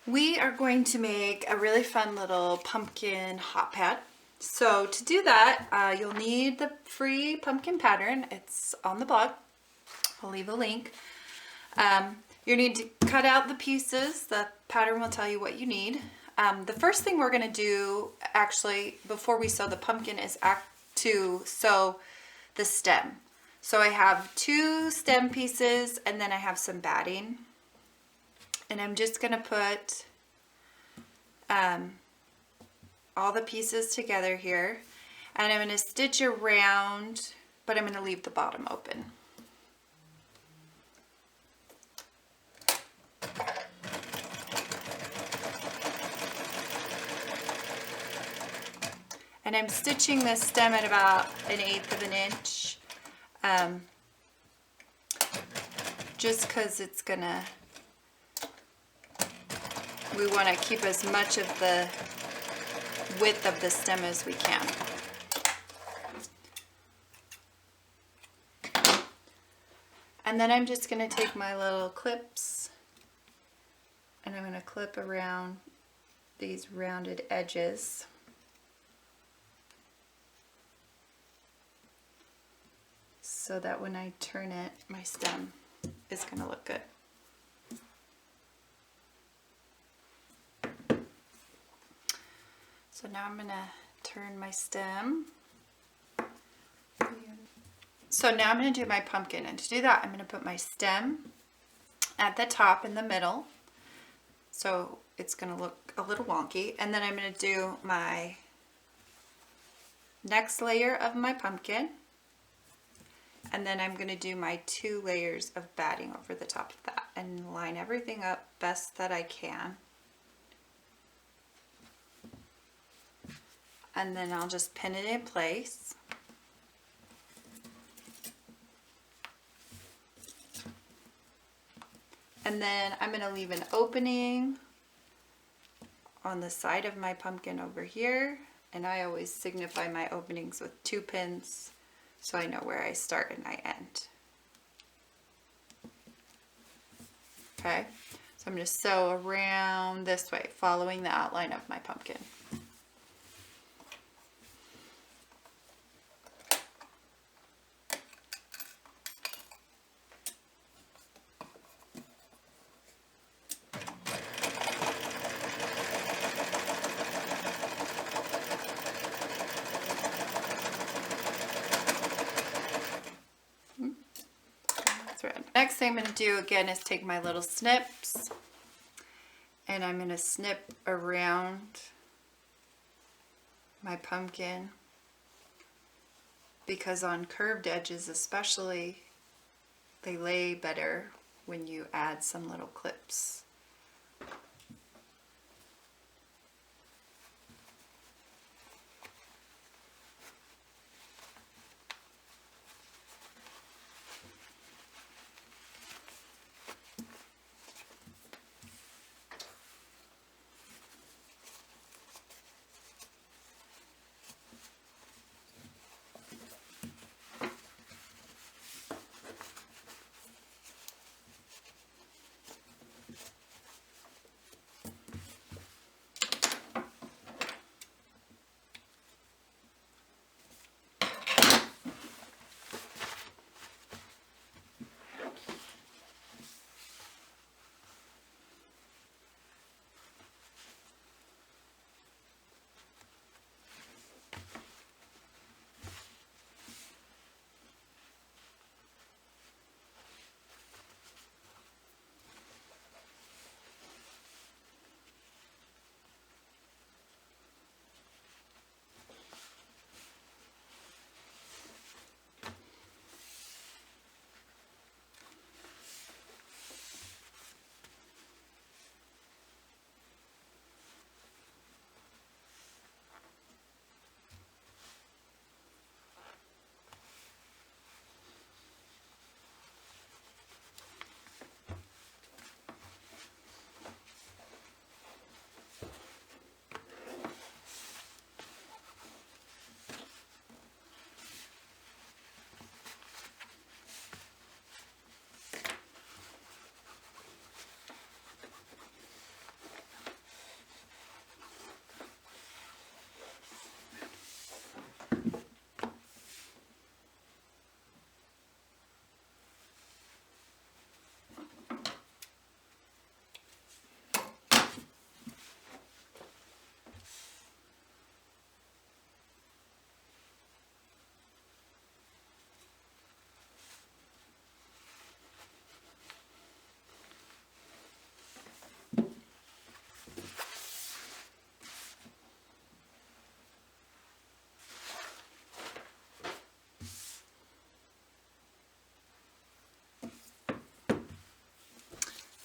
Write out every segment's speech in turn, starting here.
We are going to make a really fun little pumpkin hot pad. So to do that, you'll need the free pumpkin pattern. It's on the blog. I'll leave a link. You need to cut out the pieces. The pattern will tell you what you need. The first thing we're going to do, actually, before we sew the pumpkin, is to sew the stem. So I have 2 stem pieces, and then I have some batting. And I'm just going to put all the pieces together here. And I'm going to stitch around, but I'm going to leave the bottom open. And I'm stitching this stem at about 1/8 of an inch. Just because it's going to... We want to keep as much of the width of the stem as we can. And then I'm just going to take my little clips and I'm going to clip around these rounded edges. So that when I turn it, my stem is going to look good. So now I'm going to turn my stem. So now I'm going to do my pumpkin, and to do that I'm going to put my stem at the top in the middle. So it's going to look a little wonky, and then I'm going to do my next layer of my pumpkin, and then I'm going to do my 2 layers of batting over the top of that and line everything up best that I can. And then I'll just pin it in place. And then I'm going to leave an opening on the side of my pumpkin over here. And I always signify my openings with 2 pins so I know where I start and I end. Okay, so I'm going to sew around this way, following the outline of my pumpkin. Next thing I'm going to do again is take my little snips and I'm going to snip around my pumpkin, because on curved edges especially, they lay better when you add some little clips.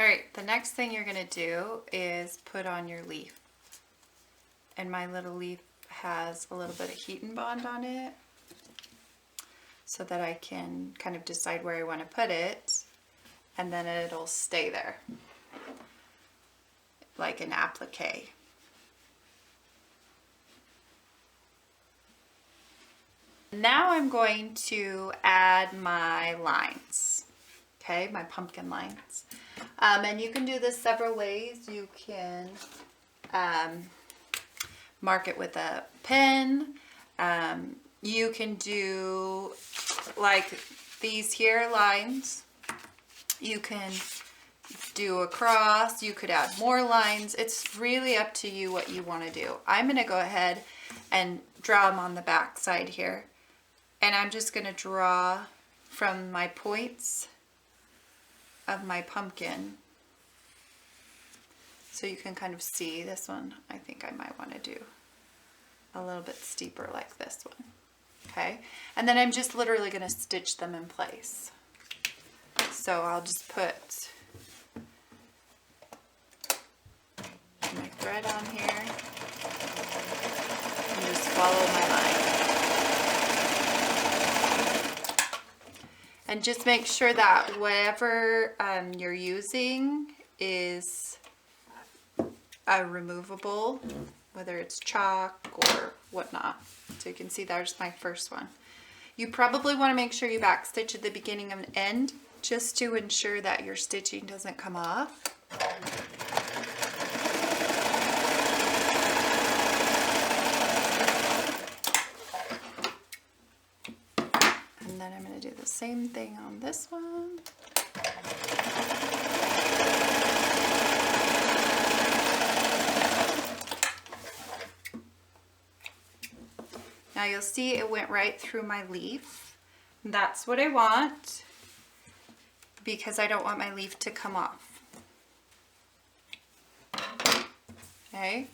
All right, the next thing you're gonna do is put on your leaf. And my little leaf has a little bit of heat and bond on it so that I can kind of decide where I want to put it, and then it'll stay there like an applique. Now I'm going to add my lines, okay, my pumpkin lines. And you can do this several ways. You can mark it with a pen. You can do like these here lines. You can do a cross. You could add more lines. It's really up to you what you want to do. I'm going to go ahead and draw them on the back side here. And I'm just going to draw from my points of my pumpkin. So you can kind of see this one. I think I might want to do a little bit steeper like this one. Okay, and then I'm just literally going to stitch them in place. So I'll just put my thread on here and just follow my line. And just make sure that whatever you're using is removable, whether it's chalk or whatnot. So you can see there's my first one. You probably want to make sure you back stitch at the beginning and end just to ensure that your stitching doesn't come off. And then I'm going to do the same thing on this one. Now you'll see it went right through my leaf. That's what I want because I don't want my leaf to come off. Okay,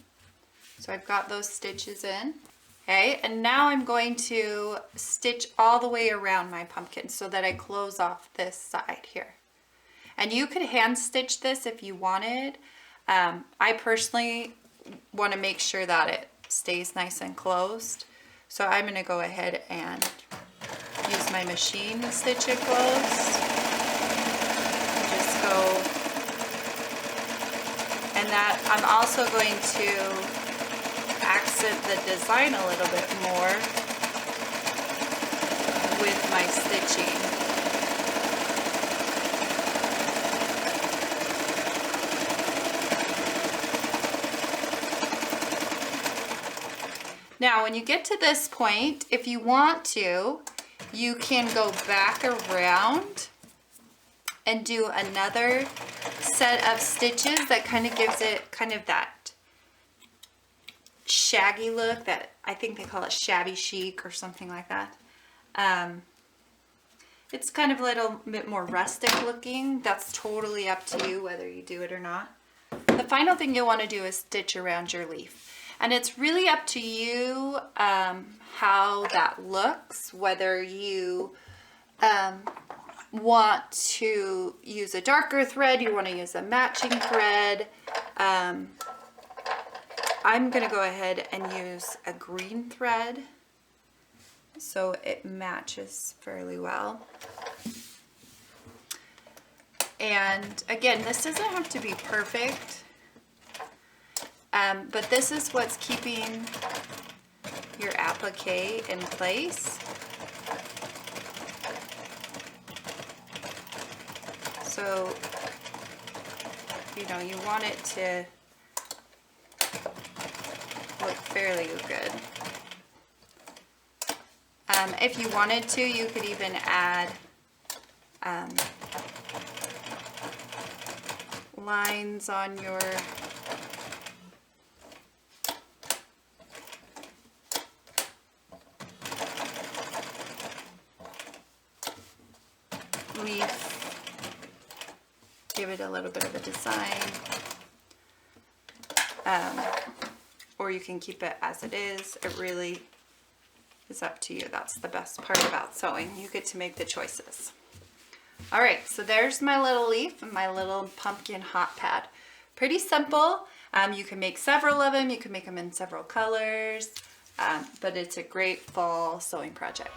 so I've got those stitches in. Okay, and now I'm going to stitch all the way around my pumpkin so that I close off this side here. And you could hand stitch this if you wanted. I personally want to make sure that it stays nice and closed. So I'm going to go ahead and use my machine to stitch it closed. Just go, and that I'm also going to accent the design a little bit more with my stitching. Now, when you get to this point, if you want to, you can go back around and do another set of stitches that kind of gives it kind of that shaggy look that I think they call it shabby chic or something like that. It's kind of a little bit more rustic looking. That's totally up to you whether you do it or not. The final thing you'll want to do is stitch around your leaf. And it's really up to you how that looks, whether you want to use a darker thread, you want to use a matching thread. I'm going to go ahead and use a green thread so it matches fairly well. And again, this doesn't have to be perfect. But this is what's keeping your applique in place. So, you know, you want it to look fairly good. If you wanted to, you could even add lines on your leaf, give it a little bit of a design, or you can keep it as it is. It really is up to you. That's the best part about sewing. You get to make the choices. All right, so there's my little leaf and my little pumpkin hot pad. Pretty simple. You can make several of them. You can make them in several colors, but it's a great fall sewing project.